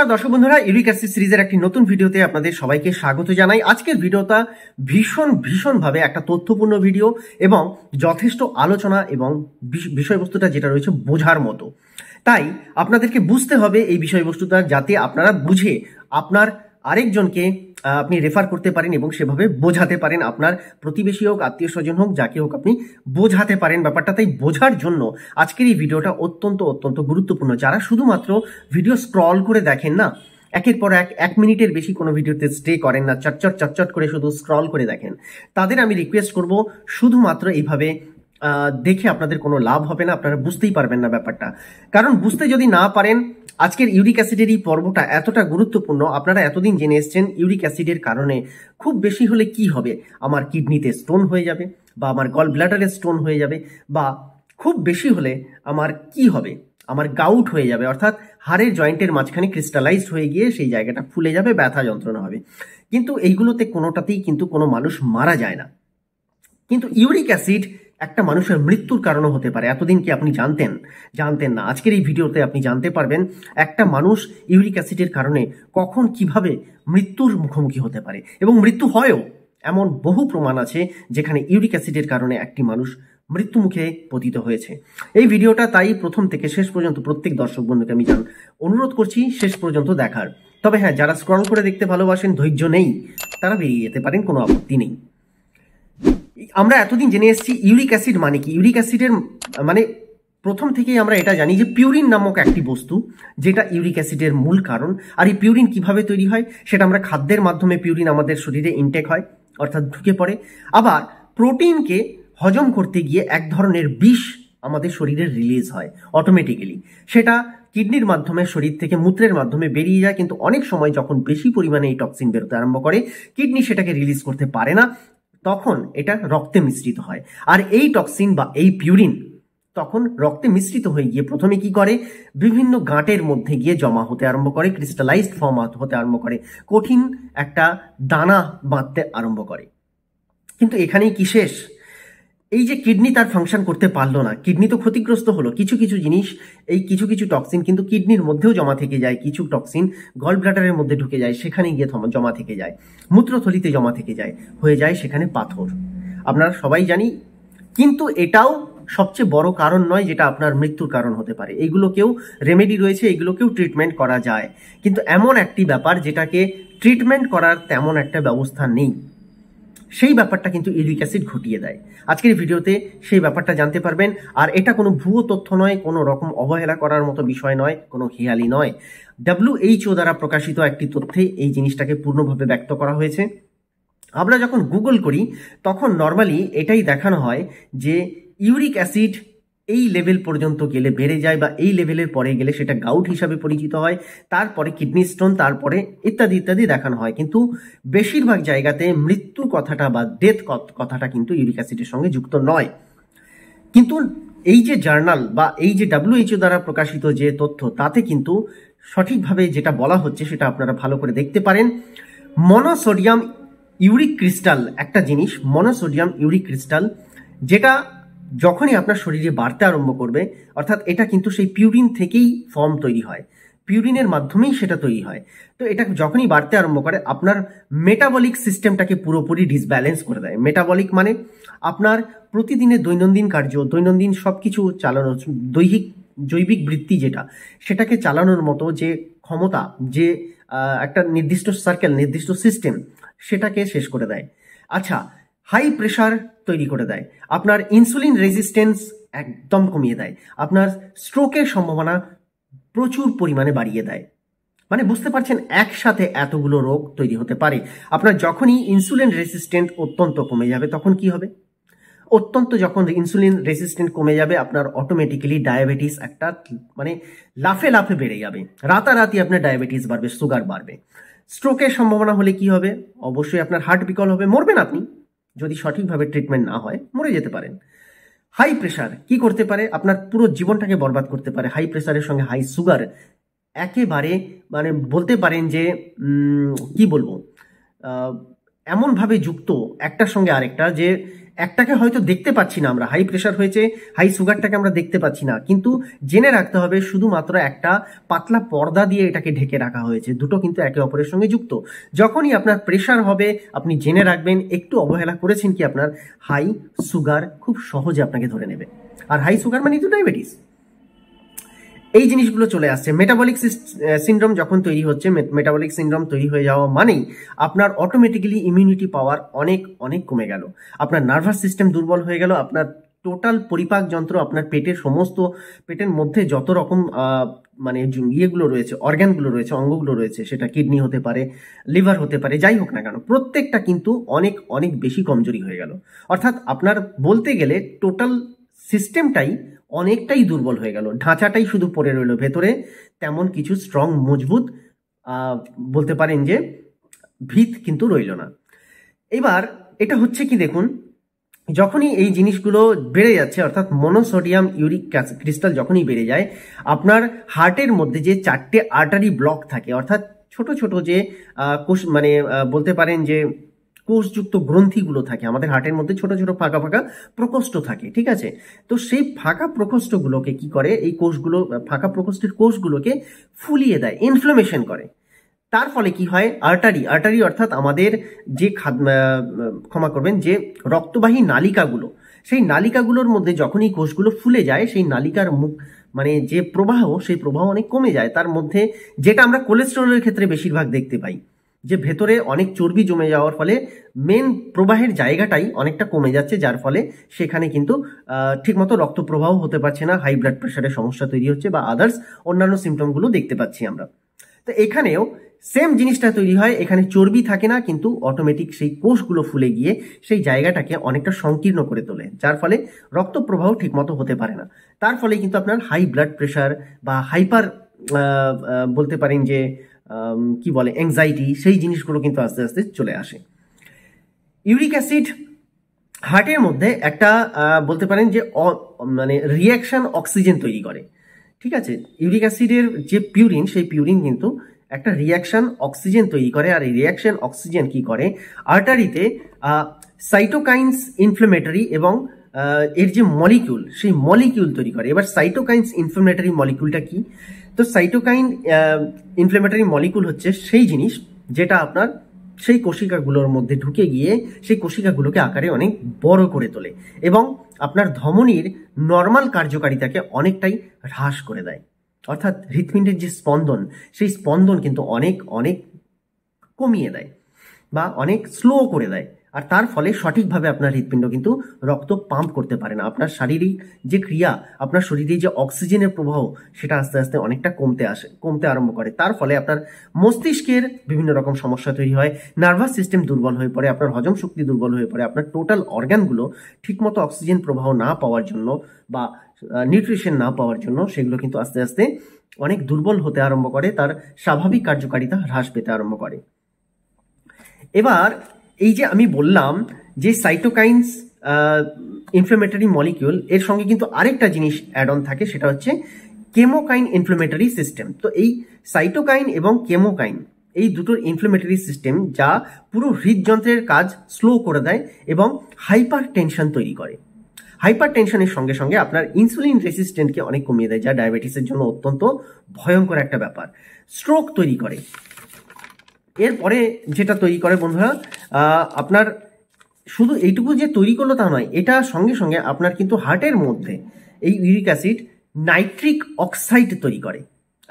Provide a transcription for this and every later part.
নমস্কার দর্শক বন্ধুরা, ইউরিক অ্যাসিড সিরিজের একটি নতুন ভিডিওতে আপনাদের সবাইকে স্বাগত জানাই। আজকের ভিডিওটা ভীষণভাবে একটা তথ্যপূর্ণ ভিডিও এবং যথেষ্ট আলোচনা এবং বিষয়বস্তুটা যেটা রয়েছে বোঝার মতো। তাই আপনাদেরকে বুঝতে হবে এই বিষয়বস্তুটা, যাতে আপনারা বুঝে আপনার আরেকজনকে আপনি রেফার করতে পারেন এবং সেভাবে বোঝাতে পারেন। আপনার প্রতিবেশী হোক, আত্মীয় স্বজন হোক, যাকে হোক আপনি বোঝাতে পারেন ব্যাপারটা। তাই বোঝার জন্য আজকের এই ভিডিওটা অত্যন্ত গুরুত্বপূর্ণ। যারা শুধুমাত্র ভিডিও স্ক্রল করে দেখেন না, একের পর এক মিনিটের বেশি কোনো ভিডিওতে স্টে করেন না, চটচট করে শুধু স্ক্রল করে দেখেন, তাদের আমি রিকোয়েস্ট করব শুধুমাত্র এইভাবে দেখে আপনাদের কোনো লাভ হবে না, আপনারা বুঝতেই পারবেন না ব্যাপারটা। কারণ বুঝতে যদি না পারেন, আজকের ইউরিক অ্যাসিডের এই পর্বটা এতটা গুরুত্বপূর্ণ। আপনারা এতদিন জেনে এসছেন ইউরিক অ্যাসিডের কারণে খুব বেশি হলে কি হবে, আমার কিডনিতে স্টোন হয়ে যাবে, বা আমার গল ব্লাডারে স্টোন হয়ে যাবে, বা খুব বেশি হলে আমার কি হবে, আমার গাউট হয়ে যাবে, অর্থাৎ হাড়ের জয়েন্টের মাঝখানে ক্রিস্টালাইজড হয়ে গিয়ে সেই জায়গাটা ফুলে যাবে, ব্যথা যন্ত্রণা হবে। কিন্তু এইগুলোতে কোনোটাতেই কিন্তু কোনো মানুষ মারা যায় না। কিন্তু ইউরিক অ্যাসিড একটা মানুষের মৃত্যুর কারণও হতে পারে। এতদিন কি আপনি জানতেন না? আজকের এই ভিডিওতে আপনি জানতে পারবেন একটা মানুষ ইউরিক অ্যাসিডের কারণে কখন কিভাবে মৃত্যুর মুখোমুখি হতে পারে, এবং মৃত্যু হয়ও। এমন বহু প্রমাণ আছে যেখানে ইউরিক অ্যাসিডের কারণে একটি মানুষ মৃত্যু মুখে পতিত হয়েছে। এই ভিডিওটা তাই প্রথম থেকে শেষ পর্যন্ত প্রত্যেক দর্শক বন্ধুকে আমি অনুরোধ করছি শেষ পর্যন্ত দেখার। তবে হ্যাঁ, যারা স্ক্রল করে দেখতে ভালোবাসেন, ধৈর্য নেই, তারা বেরিয়ে যেতে পারেন, কোনো আপত্তি নেই। আমরা এতদিন জেনে এসেছি ইউরিক অ্যাসিড মানে কি। ইউরিক অ্যাসিডের মানে প্রথম থেকেই আমরা এটা জানি যে পিউরিন নামক একটি বস্তু, যেটা ইউরিক অ্যাসিডের মূল কারণ। আর এই পিউরিন কিভাবে তৈরি হয়, সেটা আমরা খাদ্যের মাধ্যমে পিউরিন আমাদের শরীরে ইনটেক হয়, অর্থাৎ ঢুকে পড়ে। আবার প্রোটিনকে হজম করতে গিয়ে এক ধরনের বিষ আমাদের শরীরে রিলিজ হয় অটোমেটিক্যালি। সেটা কিডনির মাধ্যমে, শরীর থেকে মূত্রের মাধ্যমে বেরিয়ে যায়। কিন্তু অনেক সময় যখন বেশি পরিমাণে এই টক্সিন বেরোতে আরম্ভ করে, কিডনি সেটাকে রিলিজ করতে পারে না, তখন এটা রক্তে মিশ্রিত হয়। আর এই টক্সিন বা এই পিউরিন তখন রক্তে মিশ্রিত হয়ে গিয়ে প্রথমে কি করে, বিভিন্ন গাঁটের মধ্যে গিয়ে জমা হতে আরম্ভ করে, ক্রিস্টালাইজড ফর্ম হতে আরম্ভ করে, কঠিন একটা দানা বাঁধতে আরম্ভ করে। কিন্তু এখানেই কি শেষ? এই যে কিডনি তার ফাংশন করতে পারলো না, কিডনি তো ক্ষতিগ্রস্ত হলো। কিছু জিনিস, এই কিছু টক্সিন কিন্তু কিডনির মধ্যেও জমা থেকে যায়, কিছু টক্সিন গল ব্লাডারের মধ্যে ঢুকে যায়, সেখানে গিয়ে জমা থেকে যায়, মূত্রথলিতে জমা থেকে যায়, হয়ে যায় সেখানে পাথর। আপনারা সবাই জানি। কিন্তু এটাও সবচেয়ে বড় কারণ নয় যেটা আপনার মৃত্যুর কারণ হতে পারে। এইগুলোকেও রেমেডি রয়েছে, এগুলোকেও ট্রিটমেন্ট করা যায়। কিন্তু এমন একটি ব্যাপার যেটাকে ট্রিটমেন্ট করার তেমন একটা ব্যবস্থা নেই, সেই ব্যাপারটা কিন্তু ইউরিক অ্যাসিড ঘটিয়ে দেয়। আজকের ভিডিওতে সেই ব্যাপারটা জানতে পারবেন। আর এটা কোনো ভুয়ো তথ্য নয়, কোনো রকম অবহেলা করার মতো বিষয় নয়, কোনো হেয়ালি নয়। WHO দ্বারা প্রকাশিত একটি তথ্যে এই জিনিসটাকে পূর্ণভাবে ব্যক্ত করা হয়েছে। আমরা যখন গুগল করি তখন নর্মালি এটাই দেখানো হয় যে ইউরিক অ্যাসিড এই লেভেল পর্যন্ত গেলে বেড়ে যায়, বা এই লেভেলের পরে গেলে সেটা গাউট হিসাবে পরিচিত হয়, তারপরে কিডনি স্টোন, তারপরে ইত্যাদি দেখানো হয়। কিন্তু বেশিরভাগ জায়গাতে মৃত্যুর কথাটা বা ডেথ কথাটা কিন্তু ইউরিক অ্যাসিডের সঙ্গে যুক্ত নয়। কিন্তু এই যে জার্নাল বা এই যে WHO দ্বারা প্রকাশিত যে তথ্য, তাতে কিন্তু সঠিকভাবে যেটা বলা হচ্ছে সেটা আপনারা ভালো করে দেখতে পারেন। মনোসোডিয়াম ইউরিক ক্রিস্টাল একটা জিনিস, মনোসোডিয়াম ইউরিক ক্রিস্টাল, যেটা যখনই আপনার শরীরে বাড়তে আরম্ভ করবে, অর্থাৎ এটা কিন্তু সেই পিউরিন থেকেই ফর্ম তৈরি হয়, পিউরিনের মাধ্যমেই সেটা তৈরি হয়। তো এটা যখনই বাড়তে আরম্ভ করে, আপনার মেটাবলিক সিস্টেমটাকে পুরোপুরি ডিসব্যালেন্স করে দেয়। মেটাবলিক মানে আপনার প্রতিদিনের দৈনন্দিন কার্য, দৈনন্দিন সব কিছু চালানো, জৈবিক বৃত্তি যেটা, সেটাকে চালানোর মতো যে ক্ষমতা, যে একটা নির্দিষ্ট সার্কেল, নির্দিষ্ট সিস্টেম, সেটাকে শেষ করে দেয়। আচ্ছা, হাই প্রেশার তৈরি করে দেয়, আপনার ইনসুলিন রেজিস্ট্যান্স একদম কমিয়ে দেয়, আপনার স্ট্রোকের সম্ভাবনা প্রচুর পরিমাণে বাড়িয়ে দেয়। মানে বুঝতে পারছেন, একসাথে এতগুলো রোগ তৈরি হতে পারে। আপনার যখনই ইনসুলিন রেজিস্ট্যান্ট অত্যন্ত কমে যাবে, তখন কি হবে? যখন ইনসুলিন রেজিস্ট্যান্ট কমে যাবে, আপনার অটোমেটিক্যালি ডায়াবেটিস একটা মানে লাফে বেড়ে যাবে। রাতারাতি আপনার ডায়াবেটিস বাড়বে, সুগার বাড়বে। স্ট্রোকের সম্ভাবনা হলে কি হবে? অবশ্যই আপনার হার্ট বিকল হবে, মরবেন আপনি। যদি সঠিকভাবে ট্রিটমেন্ট না হয় মরে যেতে পারেন। হাই প্রেশার কি করতে পারে? আপনার পুরো জীবনটাকে বরবাদ করতে পারে। হাই প্রেশারের সঙ্গে হাই সুগার একেবারে মানে বলতে পারেন যে কি বলবো, এমনভাবে যুক্ত একটার সঙ্গে আরেকটা, যে একটাকে হয়তো দেখতে পাচ্ছি না আমরা, হাই প্রেশার হয়েছে, হাই সুগারটাকে আমরা দেখতে পাচ্ছি না, কিন্তু জেনে রাখতে হবে শুধুমাত্র একটা পাতলা পর্দা দিয়ে এটাকে ঢেকে রাখা হয়েছে, দুটো কিন্তু একে অপরের সঙ্গে যুক্ত। যখনই আপনার প্রেশার হবে আপনি জেনে রাখবেন একটু অবহেলা করেছেন কি আপনার হাই সুগার খুব সহজে আপনাকে ধরে নেবে। আর হাই সুগার মানে তো ডায়াবেটিস, এই জিনিসগুলো চলে আসছে। মেটাবলিক সিনড্রোম যখন তৈরি হচ্ছে, মেটাবলিক সিনড্রোম তৈরি হয়ে যাওয়া মানেই আপনার অটোমেটিক্যালি ইমিউনিটি পাওয়ার অনেক অনেক কমে গেল, আপনার নার্ভাস সিস্টেম দুর্বল হয়ে গেল, আপনার টোটাল পরিপাক যন্ত্র, আপনার পেটের সমস্ত, পেটের মধ্যে যত রকম মানে ইয়েগুলো রয়েছে, অর্গ্যানগুলো রয়েছে, অঙ্গগুলো রয়েছে, সেটা কিডনি হতে পারে, লিভার হতে পারে, যাই হোক না কেন, প্রত্যেকটা কিন্তু অনেক অনেক বেশি কমজোরি হয়ে গেল। অর্থাৎ আপনার বলতে গেলে টোটাল সিস্টেমটাই অনেকটাই দুর্বল হয়ে গেল, ঢাঁচাটাই শুধু পড়ে রইল, ভেতরে তেমন কিছু স্ট্রং মজবুত বলতে পারেন যে ভিত কিন্তু রইল না। এবার এটা হচ্ছে কি দেখুন, যখনই এই জিনিসগুলো বেড়ে যাচ্ছে, অর্থাৎ মনোসোডিয়াম ইউরিক ক্রিস্টাল যখনই বেড়ে যায়, আপনার হার্টের মধ্যে যে 4টে আর্টারি ব্লক থাকে, অর্থাৎ ছোট ছোট যে কোষ, মানে বলতে পারেন যে কোষযুক্ত গ্রন্থিগুলো থাকে আমাদের হার্টের মধ্যে, ছোট ছোট ফাঁকা ফাঁকা প্রকোষ্ঠ থাকে, ঠিক আছে? তো সেই ফাঁকা প্রকোষ্ঠগুলোকে কি করে, এই কোষগুলো, ফাঁকা প্রকোষ্ঠের কোষগুলোকে ফুলিয়ে দেয়, ইনফ্লামেশন করে। তার ফলে কি হয়, আর্টারি অর্থাৎ আমাদের যে ক্ষমা করবেন, যে রক্তবাহী নালিকাগুলো, সেই নালিকাগুলোর মধ্যে যখন এই কোষগুলো ফুলে যায়, সেই নালিকার মুখ মানে যে প্রবাহ, সেই প্রবাহ অনেক কমে যায়। তার মধ্যে যেটা আমরা কোলেস্টেরলের ক্ষেত্রে বেশিরভাগ দেখতে পাই, যে ভেতরে অনেক চর্বি জমে যাওয়ার ফলে মেন প্রবাহের জায়গাটাই অনেকটা কমে যাচ্ছে, যার ফলে সেখানে কিন্তু ঠিকমতো রক্ত প্রবাহ হতে পারছে না, হাই ব্লাড প্রেশারের সমস্যা তৈরি হচ্ছে, বা আদার্স অন্যান্য সিমটমগুলো দেখতে পাচ্ছি আমরা। তো এখানেও সেম জিনিসটা তৈরি হয়, এখানে চর্বি থাকে না, কিন্তু অটোমেটিক সেই কোষগুলো ফুলে গিয়ে সেই জায়গাটাকে অনেকটা সংকীর্ণ করে তোলে, যার ফলে রক্ত প্রবাহ ঠিকমতো হতে পারে না। তার ফলে কিন্তু আপনার হাই ব্লাড প্রেশার বা হাইপার বলতে পারেন যে কি বলে অ্যাংজাইটি, সেই জিনিসগুলো কিন্তু আস্তে আস্তে চলে আসে। ইউরিক অ্যাসিড হার্টের মধ্যে একটা বলতে পারেন যে মানে রিয়াকশন অক্সিজেন তৈরি করে, ঠিক আছে? ইউরিক অ্যাসিডের যে পিউরিন, সেই পিউরিন কিন্তু একটা রিয়াকশন অক্সিজেন তৈরি করে, আর এই রিয়াকশন অক্সিজেন কি করে, আর্টারিতে সাইটোকাইন্স ইনফ্লেমেটরি এবং এর যে মলিকিউল, সেই মলিকিউল তৈরি করে। এবার সাইটোকাইন্স ইনফ্লেমেটরি মলিকিউলটা কি? তো সাইটোকাইন ইনফ্লেমেটরি মলিকিউল হচ্ছে সেই জিনিস যেটা আপনার সেই কোশিকাগুলোর মধ্যে ঢুকে গিয়ে সেই কোশিকাগুলোকে আকারে অনেক বড় করে তোলে এবং আপনার ধমনীর নর্মাল কার্যকারিতাকে অনেকটাই হ্রাস করে দেয়। অর্থাৎ হৃৎপিণ্ডের যে স্পন্দন, সেই স্পন্দন কিন্তু অনেক অনেক কমিয়ে দেয় বা অনেক স্লো করে দেয়, আর তার ফলে সঠিকভাবে আপনার হৃৎপিণ্ড কিন্তু রক্ত পাম্প করতে পারে না। আপনার শারীরিক যে ক্রিয়া, আপনার শরীরে যে অক্সিজেনের প্রবাহ, সেটা আস্তে আস্তে অনেকটা কমতে আরম্ভ করে। তার ফলে আপনার মস্তিষ্কের বিভিন্ন রকম সমস্যা তৈরি হয়, নার্ভাস সিস্টেম দুর্বল হয়ে পড়ে, আপনার হজম শক্তি দুর্বল হয়ে পড়ে, আপনার টোটাল অর্গানগুলো ঠিকমতো অক্সিজেন প্রবাহ না পাওয়ার জন্য বা নিউট্রিশন না পাওয়ার জন্য সেগুলো কিন্তু আস্তে আস্তে অনেক দুর্বল হতে আরম্ভ করে, তার স্বাভাবিক কার্যকারিতা হ্রাস পেতে আরম্ভ করে। এবার এই যে আমি বললাম যে সাইটোকাইন্স ইনফ্লেমেটরি মলিকিউল, এর সঙ্গে কিন্তু আরেকটা জিনিস অ্যাড অন থাকে, সেটা হচ্ছে কেমোকাইন ইনফ্লেমেটরি সিস্টেম। তো এই সাইটোকাইন এবং কেমোকাইন, এই দুটোর ইনফ্লেমেটরি সিস্টেম যা পুরো হৃদযন্ত্রের কাজ স্লো করে দেয় এবং হাইপার টেনশন তৈরি করে। হাইপার টেনশনের সঙ্গে সঙ্গে আপনার ইনসুলিন রেসিস্ট্যান্টকে অনেক কমিয়ে দেয়, যা ডায়াবেটিসের জন্য অত্যন্ত ভয়ঙ্কর একটা ব্যাপার। স্ট্রোক তৈরি করে। এরপরে যেটা তৈরি করে বন্ধুরা, আপনার শুধু এইটুকু যে তৈরি করলো তা নয়, এটা সঙ্গে সঙ্গে আপনার কিন্তু হার্টের মধ্যে এই ইউরিক অ্যাসিড নাইট্রিক অক্সাইড তৈরি করে,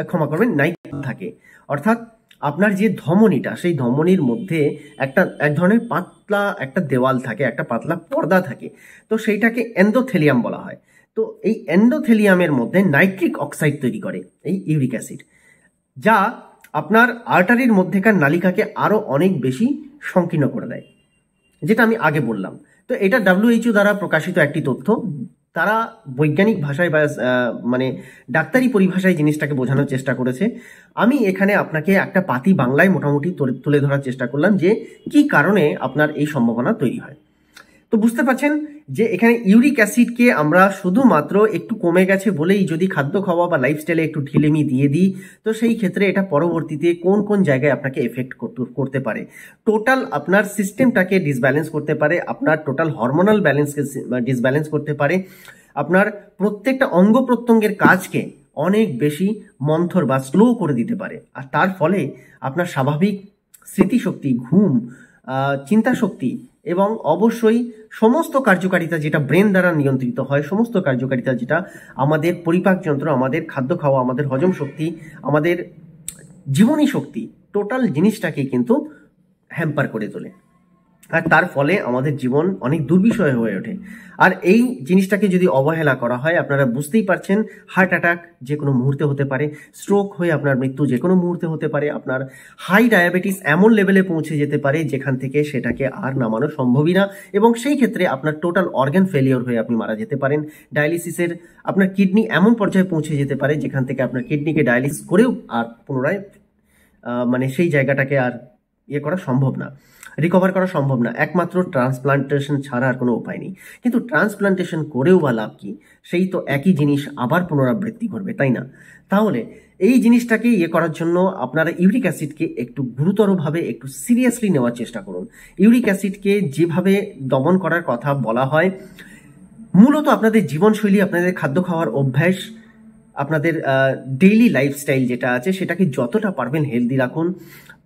ক্ষমা করবেন, নাইট্রিক থাকে। অর্থাৎ আপনার যে ধমনীটা, সেই ধমনীর মধ্যে এক ধরনের পাতলা একটা দেওয়াল থাকে, একটা পাতলা পর্দা থাকে, তো সেইটাকে এন্ডোথেলিয়াম বলা হয়। তো এই এন্ডোথেলিয়ামের মধ্যে নাইট্রিক অক্সাইড তৈরি করে এই ইউরিক অ্যাসিড, যা আপনার আর্টারির মধ্যেকার নালিকাকে আরও অনেক বেশি সংকীর্ণ করে দেয়, যেটা আমি আগে বললাম। তো এটা WHO দ্বারা প্রকাশিত একটি তথ্য। তারা বৈজ্ঞানিক ভাষায় বা মানে ডাক্তারি পরিভাষায় জিনিসটাকে বোঝানোর চেষ্টা করেছে। আমি এখানে আপনাকে একটা পাতি বাংলায় মোটামুটি তুলে ধরার চেষ্টা করলাম যে কি কারণে আপনার এই সম্ভাবনা তৈরি হয়। তো বুঝতে পারছেন যে এখানে ইউরিক অ্যাসিডকে আমরা শুধুমাত্র একটু কমে গেছে বলেই যদি খাদ্য খাওয়া বা লাইফস্টাইলে একটু ঢিলেমি দিয়ে দিই, তো সেই ক্ষেত্রে এটা পরবর্তীতে কোন কোন জায়গায় আপনাকে এফেক্ট করতে পারে, টোটাল আপনার সিস্টেমটাকে ডিসব্যালেন্স করতে পারে, আপনার টোটাল হরমোনাল ব্যালেন্সকে ডিসব্যালেন্স করতে পারে, আপনার প্রত্যেকটা অঙ্গ প্রত্যঙ্গের কাজকে অনেক বেশি মন্থর বা স্লো করে দিতে পারে। আর তার ফলে আপনার স্বাভাবিক স্মৃতিশক্তি, ঘুম, চিন্তা শক্তি এবং অবশ্যই সমস্ত কার্যকারিতা যেটা ব্রেন দ্বারা নিয়ন্ত্রিত হয়, সমস্ত কার্যকারিতা যেটা আমাদের পরিপাক যন্ত্র, আমাদের খাদ্য খাওয়া, আমাদের হজম শক্তি, আমাদের জীবনী শক্তি, টোটাল জিনিসটাকে কিন্তু হ্যাম্পার করে তোলে। আর তার ফলে আমাদের জীবন অনেক দুর্বিষয় হয়ে ওঠে। আর এই জিনিসটাকে যদি অবহেলা করা হয়, আপনারা বুঝতেই পারছেন, হার্ট অ্যাটাক যে কোনো মুহূর্তে হতে পারে, স্ট্রোক হয়ে আপনার মৃত্যু যে কোনো মুহূর্তে হতে পারে, আপনার হাই ডায়াবেটিস এমন লেভেলে পৌঁছে যেতে পারে যেখান থেকে সেটাকে আর নামানো সম্ভবই না, এবং সেই ক্ষেত্রে আপনার টোটাল অর্গান ফেলিওর হয়ে আপনি মারা যেতে পারেন। ডায়ালিসিসের আপনার কিডনি এমন পর্যায়ে পৌঁছে যেতে পারে যেখান থেকে আপনার কিডনিকে ডায়ালিসিস করেও আর পুনরায় মানে সেই জায়গাটাকে আর করা সম্ভব না, রিকভার করা সম্ভব না, একমাত্র ট্রান্সপ্লান্টেশন ছাড়া আর কোনো উপায় নেই। কিন্তু ট্রান্সপ্লান্টেশন করেও বা লাভ কি, সেই তো একই জিনিস আবার পুনরাবৃত্তি করবে, তাই না? তাহলে এই জিনিসটাকে করার জন্য আপনারা ইউরিক অ্যাসিডকে একটু গুরুতরভাবে, একটু সিরিয়াসলি নেওয়ার চেষ্টা করুন। ইউরিক অ্যাসিডকে যেভাবে দমন করার কথা বলা হয়, মূলত আপনাদের জীবনশৈলী, আপনাদের খাদ্য খাওয়ার অভ্যাস, আপনাদের ডেইলি লাইফস্টাইল যেটা আছে সেটাকে যতটা পারবেন হেলদি রাখুন,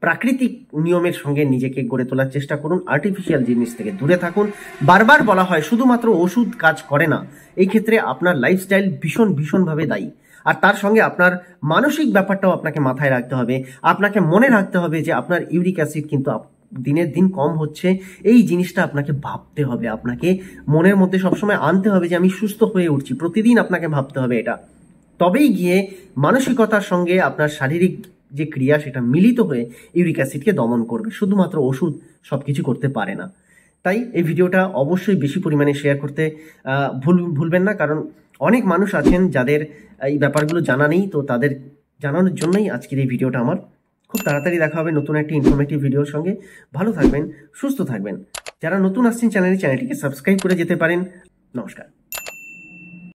প্রাকৃতিক নিয়মের সঙ্গে নিজেকে গড়ে তোলার চেষ্টা করুন, আর্টিফিশিয়াল জিনিস থেকে দূরে থাকুন। বারবার বলা হয় শুধুমাত্র ওষুধ কাজ করে না, এই ক্ষেত্রে আপনার লাইফস্টাইল ভীষণভাবে দায়ী। আর তার সঙ্গে আপনার মানসিক ব্যাপারটাও আপনাকে মাথায় রাখতে হবে। আপনাকে মনে রাখতে হবে যে আপনার ইউরিক অ্যাসিড কিন্তু দিনের দিন কম হচ্ছে, এই জিনিসটা আপনাকে ভাবতে হবে, আপনাকে মনের মধ্যে সবসময় আনতে হবে যে আমি সুস্থ হয়ে উঠছি, প্রতিদিন আপনাকে ভাবতে হবে এটা। তবেই গিয়ে মানসিকতার সঙ্গে আপনার শারীরিক যে ক্রিয়া সেটা মিলিত হয়ে ইউরিক অ্যাসিডকে দমন করবে। শুধুমাত্র ওষুধ সব কিছু করতে পারে না। তাই এই ভিডিওটা অবশ্যই বেশি পরিমাণে শেয়ার করতে ভুলবেন না, কারণ অনেক মানুষ আছেন যাদের এই ব্যাপারগুলো জানা নেই। তো তাদের জানানোর জন্যই আজকের এই ভিডিওটা আমার। খুব তাড়াতাড়ি দেখা হবে নতুন একটি ইনফরমেটিভ ভিডিওর সঙ্গে। ভালো থাকবেন, সুস্থ থাকবেন। যারা নতুন আসছেন চ্যানেলটিকে সাবস্ক্রাইব করে যেতে পারেন। নমস্কার।